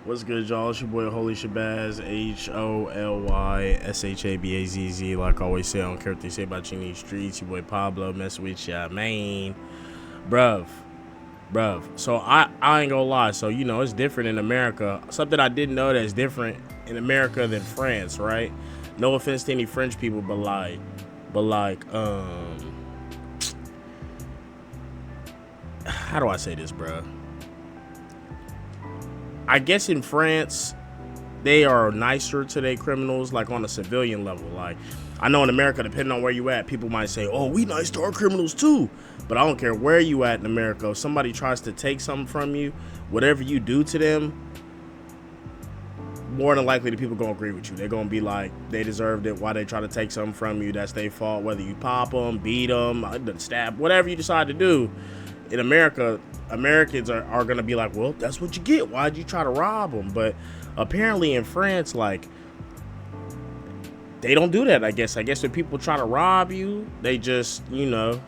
What's good, y'all? It's your boy Holy Shabazz, HOLYSHABAZZ. Like I always say, I don't care what they say about you in these streets. Your boy Pablo, mess with ya, man. Bruv. So I ain't gonna lie. So, you know, it's different in America. Something I didn't know that's different in America than France, right? No offense to any French people, but how do I say this, bruh? I guess in France, they are nicer to their criminals, like on a civilian level. Like, I know in America, depending on where you at, people might say, oh, we nice to our criminals too. But I don't care where you at in America. If somebody tries to take something from you, whatever you do to them, more than likely the people gonna agree with you. They're gonna be like, they deserved it. Why they try to take something from you? That's their fault. Whether you pop them, beat them, stab, whatever you decide to do. In America, Americans are gonna be like, well, that's what you get. Why'd you try to rob them? But apparently in France, like, they don't do that. I guess when people try to rob you, they just, you know,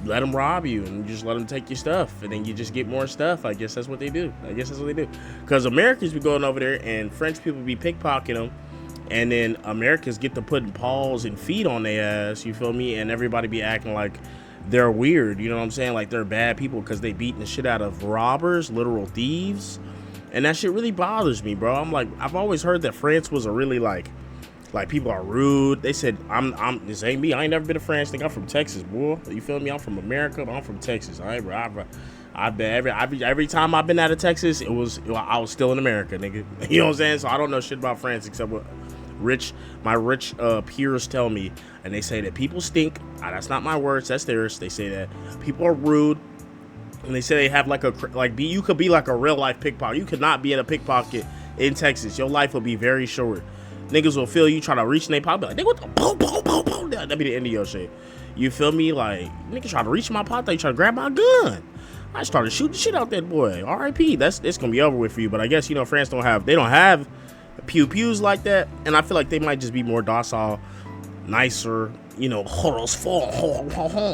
let them rob you and just let them take your stuff, and then you just get more stuff. I guess that's what they do. Because Americans be going over there and French people be pickpocketing them, and then Americans get to putting paws and feet on their ass. You feel me? And everybody be acting like they're weird, you know what I'm saying? Like they're bad people because they beating the shit out of robbers, literal thieves. And that shit really bothers me, bro. I'm like, I've always heard that France was a really like people are rude. They said, this ain't me. I ain't never been to France. Think I'm from Texas, boy. You feel me? I'm from America, but I'm from Texas. I've been every time I've been out of Texas, I was still in America, nigga. You know what I'm saying? So I don't know shit about France except what my rich peers tell me, and they say that people stink. That's not my words, that's theirs. They say that people are rude, and they say they have you could be like a real life pickpocket. You could not be in a pickpocket in Texas. Your life will be very short. Niggas will feel you try to reach in their pocket, like, nigga, what the boom, boom, boom, boom. That'd be the end of your shit. You feel me? Like, niggas try to reach in my pocket, they try to grab my gun. I started shooting shit out that boy. R.I.P. It's gonna be over with for you. But I guess, you know, France don't have pew pews like that, and I feel like they might just be more docile, nicer, you know.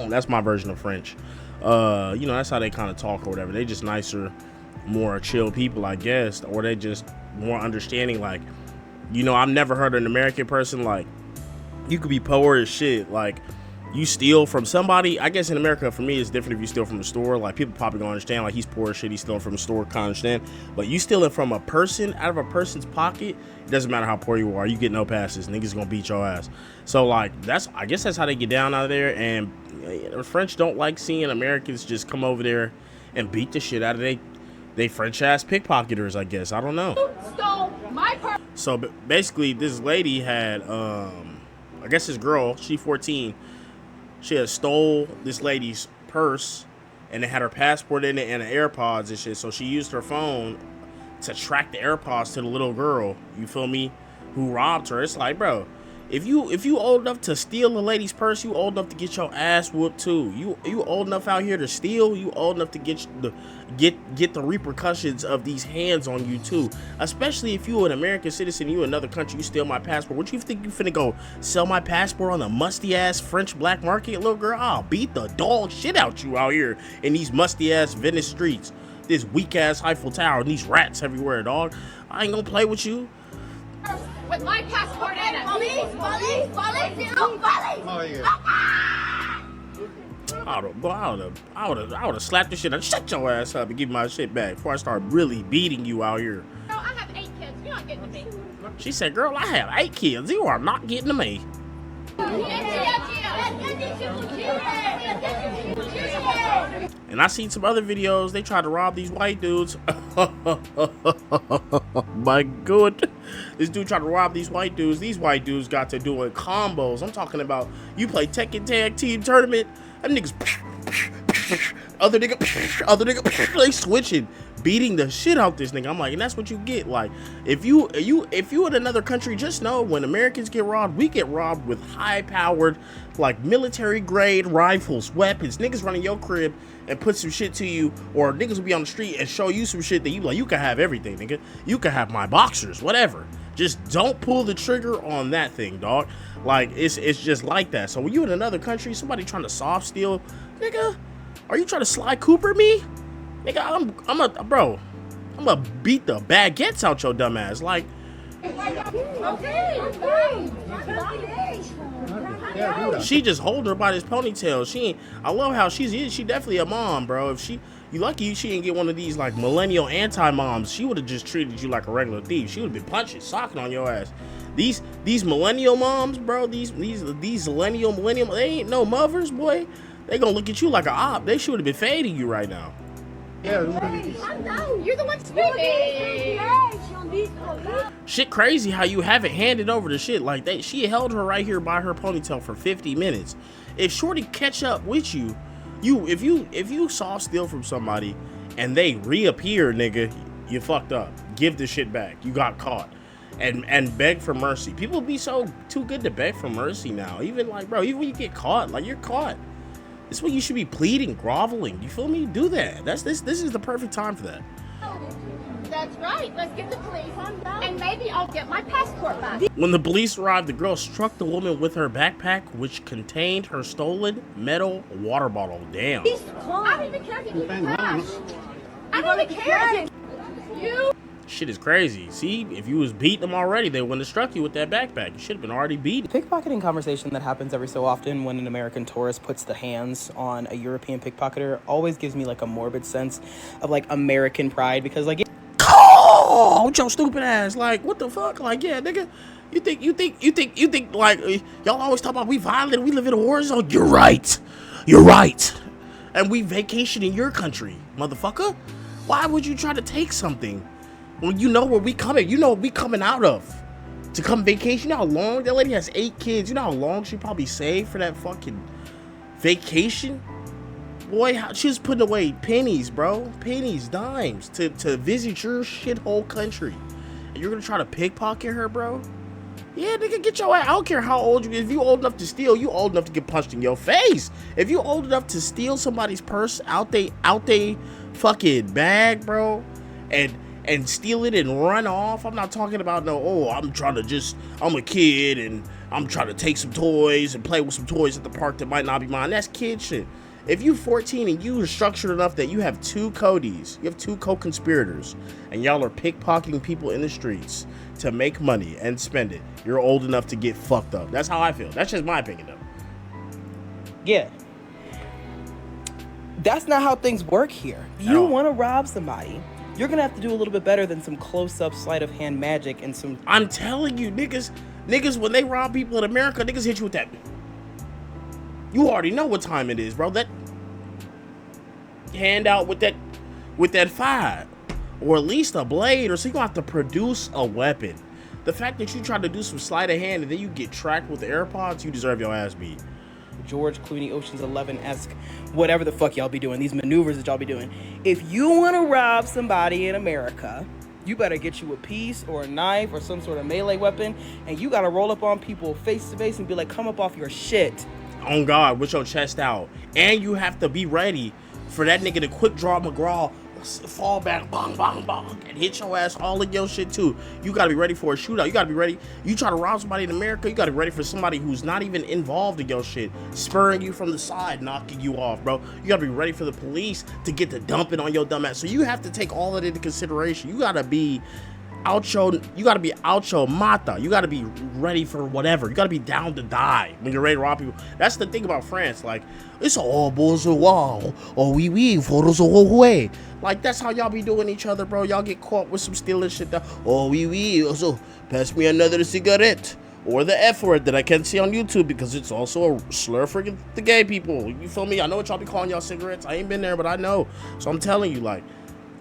That's my version of French. You know, that's how they kind of talk or whatever. They just nicer, more chill people, I guess, or they just more understanding. Like, you know, I've never heard an American person, like, you could be poor as shit, like, you steal from somebody. I guess in America, for me, it's different if you steal from the store. Like, people probably gonna understand, like, he's poor as shit, he's stealing from the store, kind of understand. But you stealing from a person, out of a person's pocket, it doesn't matter how poor you are, you get no passes. Niggas gonna beat your ass. So, like, I guess that's how they get down out of there. And the French don't like seeing Americans just come over there and beat the shit out of they French ass pickpocketers, I guess. I don't know. Stole my purse. So basically, this lady had, I guess this girl, she 14, she had stole this lady's purse, and it had her passport in it and the AirPods and shit. So she used her phone to track the AirPods to the little girl, you feel me, who robbed her. It's like, bro, if you old enough to steal a lady's purse, you old enough to get your ass whooped too. You old enough out here to steal, you old enough to get the repercussions of these hands on you too. Especially if you an American citizen, you another country, you steal my passport. What you think you finna go sell my passport on the musty ass French black market, little girl? I'll beat the dog shit out you out here in these musty ass Venice streets. This weak ass Eiffel Tower and these rats everywhere, dog. I ain't gonna play with you. With my passport in it. Police. Oh, yeah. I would have slapped the shit out. Shut your ass up and give me my shit back before I start really beating you out here. Girl, I have 8 kids. You're not getting to me. She said, girl, I have 8 kids. You are not getting to me. And I seen some other videos. They tried to rob these white dudes. My God. This dude tried to rob these white dudes. These white dudes got to doing combos. I'm talking about, you play Tekken Tag Team Tournament. Them niggas, other nigga, they switching, beating the shit out this nigga. I'm like, and that's what you get. Like, if you in another country, just know when Americans get robbed, we get robbed with high-powered, like, military-grade rifles, weapons. Niggas running your crib and put some shit to you, or niggas will be on the street and show you some shit that you like. You can have everything, nigga. You can have my boxers, whatever. Just don't pull the trigger on that thing, dog. Like, it's just like that. So when you in another country, somebody trying to soft steal, nigga, are you trying to Sly Cooper me? Nigga, I'm a bro. I'm gonna beat the baguettes out your dumb ass. Like, she just holding her by this ponytail. She ain't. I love how she definitely a mom, bro. If you lucky she didn't get one of these like millennial anti-moms. She would have just treated you like a regular thief. She would have been punching, socking on your ass. These millennial moms, bro. These millennial, they ain't no mothers, boy. They gonna look at you like a op. They should have been fading you right now. Yeah, you're the one speaking. Shit crazy how you haven't handed over the shit like that. She held her right here by her ponytail for 50 minutes. If Shorty catch up with you, if you soft steal from somebody and they reappear, nigga, you fucked up. Give the shit back. You got caught. And beg for mercy. People be so too good to beg for mercy now. Even like, bro, even when you get caught, like you're caught. This is when you should be pleading, groveling. You feel me? Do that. This is the perfect time for that. That's right. Let's get the police and maybe I'll get my passport back. When the police arrived, the girl struck the woman with her backpack, which contained her stolen metal water bottle. Damn. I don't even care if you keep cash. I don't even care if you. Shit is crazy. See, if you was beating them already, they wouldn't have struck you with that backpack. You should have been already beaten. Pickpocketing conversation that happens every so often when an American tourist puts the hands on a European pickpocketer always gives me like a morbid sense of like American pride because like oh, your stupid ass. Like, what the fuck? Like, yeah, nigga. You think like y'all always talk about we violent, we live in a war zone. You're right. And we vacation in your country, motherfucker. Why would you try to take something when you know where we coming? You know what we coming out of to come vacation. You know how long that lady has 8 kids. You know how long she probably saved for that fucking vacation? Boy, she was putting away pennies, bro. Pennies, dimes to visit your shithole country. And you're gonna try to pickpocket her, bro? Yeah, nigga, get your ass. I don't care how old you. If you old enough to steal, you old enough to get punched in your face. If you old enough to steal somebody's purse out they fucking bag, bro, and steal it and run off. I'm not talking about no, oh, I'm a kid and I'm trying to take some toys and play with some toys at the park that might not be mine. That's kid shit. If you're 14 and you are structured enough that you have 2 Codys, you have 2 co-conspirators, and y'all are pickpocketing people in the streets to make money and spend it, you're old enough to get fucked up. That's how I feel. That's just my opinion, though. Yeah. That's not how things work here. You want to rob somebody, you're going to have to do a little bit better than some close-up sleight of hand magic and some... I'm telling you, niggas, when they rob people in America, niggas hit you with that... You already know what time it is, bro. That hand out with that fire, or at least a blade, or so you gonna have to produce a weapon. The fact that you try to do some sleight of hand and then you get tracked with the AirPods, you deserve your ass beat. George Clooney, Ocean's 11-esque, whatever the fuck y'all be doing, these maneuvers that y'all be doing. If you want to rob somebody in America, you better get you a piece or a knife or some sort of melee weapon, and you gotta roll up on people face to face and be like, come up off your shit. On God, with your chest out. And you have to be ready for that nigga to quick draw McGraw, fall back, bong, bong, bong, and hit your ass all in your shit too. You gotta be ready for a shootout. You gotta be ready. You try to rob somebody in America, you gotta be ready for somebody who's not even involved in your shit, spurring you from the side, knocking you off, bro. You gotta be ready for the police to get to dumping on your dumb ass. So you have to take all of it into consideration. You gotta be out your mata. You gotta be ready for whatever. You gotta be down to die when you're ready to rob people. That's the thing about France. Like, it's all bonjour, oh oui oui, photos away. Like, that's how y'all be doing each other, bro. Y'all get caught with some stealing shit. Oh oui oui, also pass me another cigarette. Or the F word that I can't see on YouTube because it's also a slur for the gay people. You feel me? I know what y'all be calling y'all cigarettes. I ain't been there, but I know. So I'm telling you, like,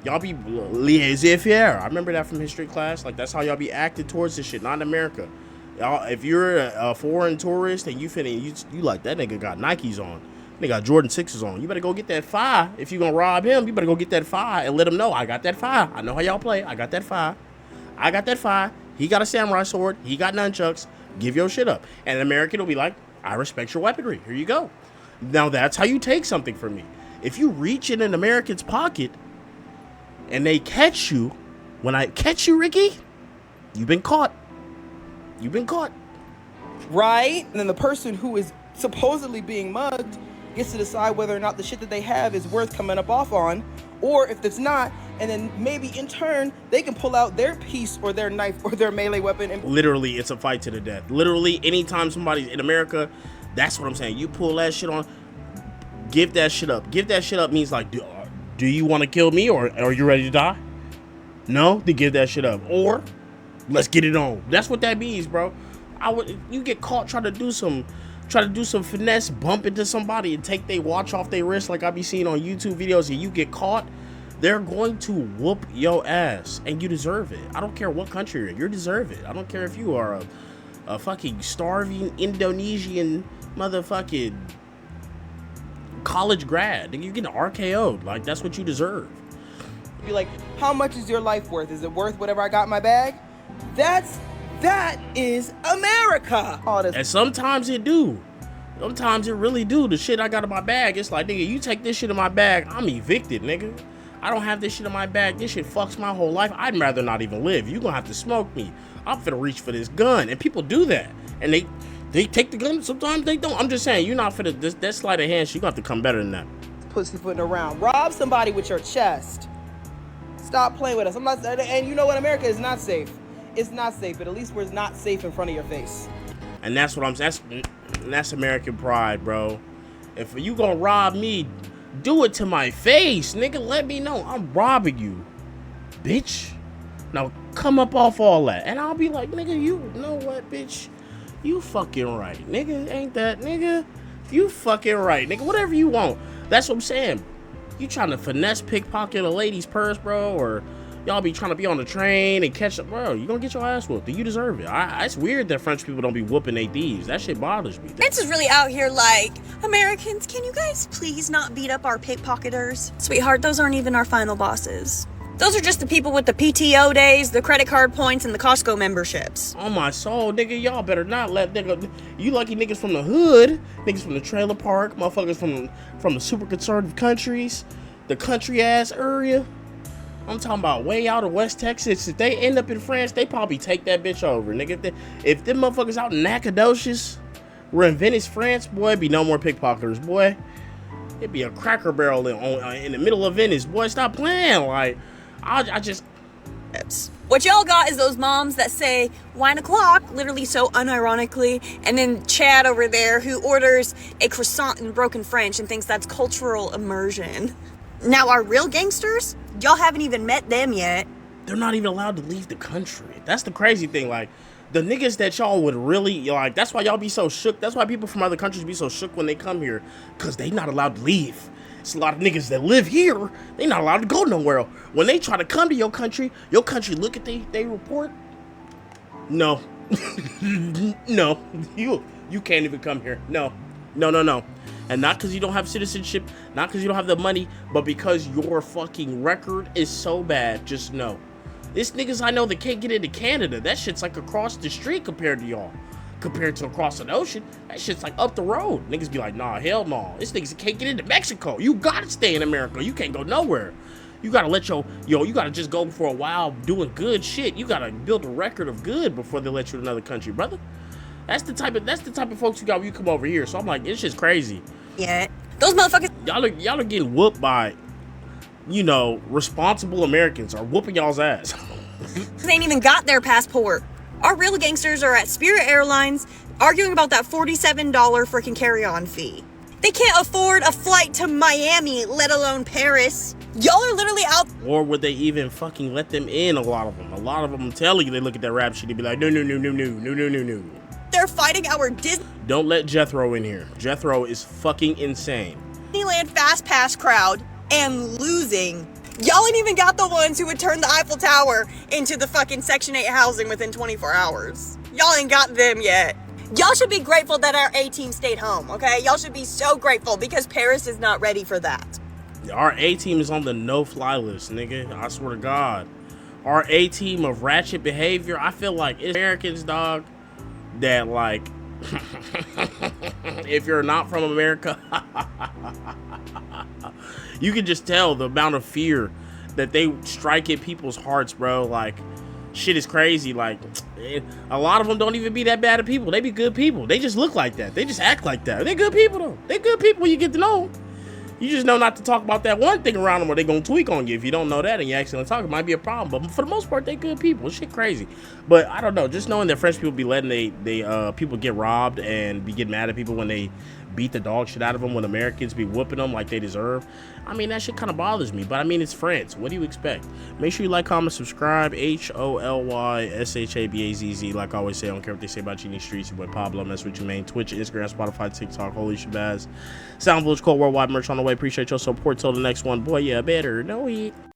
y'all be laissez-faire. I remember that from history class. Like, that's how y'all be acting towards this shit, not in America. Y'all, if you're a foreign tourist and you like, that nigga got Nikes on. Nigga got Jordan 6s on. You better go get that fire. If you gonna rob him, you better go get that fire and let him know, I got that fire. I know how y'all play. I got that fire. He got a samurai sword. He got nunchucks. Give your shit up. And an American will be like, I respect your weaponry. Here you go. Now that's how you take something from me. If you reach in an American's pocket and they catch you, when I catch you, Ricky, you've been caught. Right? And then the person who is supposedly being mugged gets to decide whether or not the shit that they have is worth coming up off on, or if it's not, and then maybe in turn they can pull out their piece or their knife or their melee weapon and literally it's a fight to the death. Literally anytime somebody's in America, that's what I'm saying. You pull that shit on, give that shit up. Give that shit up means like, do you want to kill me or are you ready to die? No, then give that shit up. Or let's get it on. That's what that means, bro. You get caught trying to do some finesse, bump into somebody and take their watch off their wrist like I be seeing on YouTube videos, and you get caught, they're going to whoop your ass, and you deserve it. I don't care what country you're in, you deserve it. I don't care if you are a fucking starving Indonesian motherfucking college grad. You get RKO'd. Like, that's what you deserve. be like, how much is your life worth? Is it worth whatever I got in my bag? That is America. And sometimes it do. Sometimes it really do. The shit I got in my bag, it's like, nigga, you take this shit in my bag, I'm evicted, nigga. I don't have this shit in my bag. This shit fucks my whole life. I'd rather not even live. You gonna have to smoke me. I'm finna reach for this gun. And people do that. And they take the gun. Sometimes they don't. I'm just saying, you're not finna, that sleight of hand shit, you gonna have to come better than that. Pussyfooting around. Rob somebody with your chest. Stop playing with us. I'm not, and you know what? America is not safe. It's not safe, but at least we're not safe in front of your face. And that's what I'm saying. That's American pride, bro. If you gonna rob me, do it to my face, nigga. Let me know I'm robbing you, bitch. Now come up off all that, and I'll be like, nigga, you know what, bitch? You fucking right, nigga. Ain't that, nigga? You fucking right, nigga. Whatever you want. That's what I'm saying. You trying to finesse pickpocket a lady's purse, bro, or y'all be trying to be on the train and catch up, bro, you gonna get your ass whooped. You deserve it. It's weird that French people don't be whooping they thieves. That shit bothers me. It's just really out here like, Americans, can you guys please not beat up our pickpocketers? Sweetheart, those aren't even our final bosses. Those are just the people with the PTO days, the credit card points, and the Costco memberships. On my soul, nigga, y'all better not let nigga. You lucky niggas from the hood, niggas from the trailer park, motherfuckers from the super conservative countries, the country ass area. I'm talking about way out of West Texas. If they end up in France, they probably take that bitch over, nigga. If them motherfuckers out in Nacogdoches, we're in Venice, France, boy, it'd be no more pickpocketers, boy. It'd be a Cracker Barrel in the middle of Venice, boy. Stop playing, like. I just... What y'all got is those moms that say wine o'clock, literally so unironically, and then Chad over there who orders a croissant in broken French and thinks that's cultural immersion. Now our real gangsters, y'all haven't even met them yet. They're not even allowed to leave the country. That's the crazy thing. Like, the niggas that y'all would really, like, that's why y'all be so shook. That's why people from other countries be so shook when they come here, because they not allowed to leave. It's a lot of niggas that live here, they not allowed to go nowhere. When they try to come to your country look at they report. No. No. You can't even come here. No. And not because you don't have citizenship, not because you don't have the money, but because your fucking record is so bad. Just know. This niggas I know that can't get into Canada, that shit's like across the street compared to y'all. Compared to across the ocean, that shit's like up the road. Niggas be like, nah, hell no. This niggas can't get into Mexico. You gotta stay in America. You can't go nowhere. You gotta let you gotta just go for a while doing good shit. You gotta build a record of good before they let you to another country, brother. That's the type of folks you got when you come over here. So I'm like, it's just crazy. Yeah. Those motherfuckers. Y'all are getting whooped by, responsible Americans are whooping y'all's ass. They ain't even got their passport. Our real gangsters are at Spirit Airlines arguing about that $47 freaking carry-on fee. They can't afford a flight to Miami, let alone Paris. Y'all are literally out. Or would they even fucking let them in? A lot of them, I'm telling you, they look at that rap shit, they be like, no. They're fighting our Disneyland Don't let Jethro in here. Jethro is fucking insane. Fast Pass crowd and losing. Y'all ain't even got the ones who would turn the Eiffel Tower into the fucking Section 8 housing within 24 hours. Y'all ain't got them yet. Y'all should be grateful that our A-team stayed home, okay? Y'all should be so grateful because Paris is not ready for that. Our A-team is on the no-fly list, nigga. I swear to God. Our A-team of ratchet behavior, I feel like it's Americans, dog, that, like, if you're not from America, you can just tell the amount of fear that they strike at people's hearts, bro. Like, shit is crazy. Like, a lot of them don't even be that bad of people. They be good people. They just look like that. They just act like that. They good people, though. They good people when you get to know them. You just know not to talk about that one thing around them, or they gonna tweak on you. If you don't know that and you accidentally talk, it might be a problem. But for the most part, they good people. Shit crazy. But I don't know. Just knowing that French people be letting they people get robbed and be getting mad at people when they beat the dog shit out of them, when Americans be whooping them like they deserve. I mean, that shit kind of bothers me. But I mean, it's France. What do you expect? Make sure you like, comment, subscribe. HOLYSHABAZZ. Like I always say, I don't care what they say about you in these streets. Your boy Pablo, mess with your main Twitch, Instagram, Spotify, TikTok. Holy Shabazz. Sound Village Code Worldwide merch on the way. Appreciate your support. Till the next one. Boy, yeah, better know it.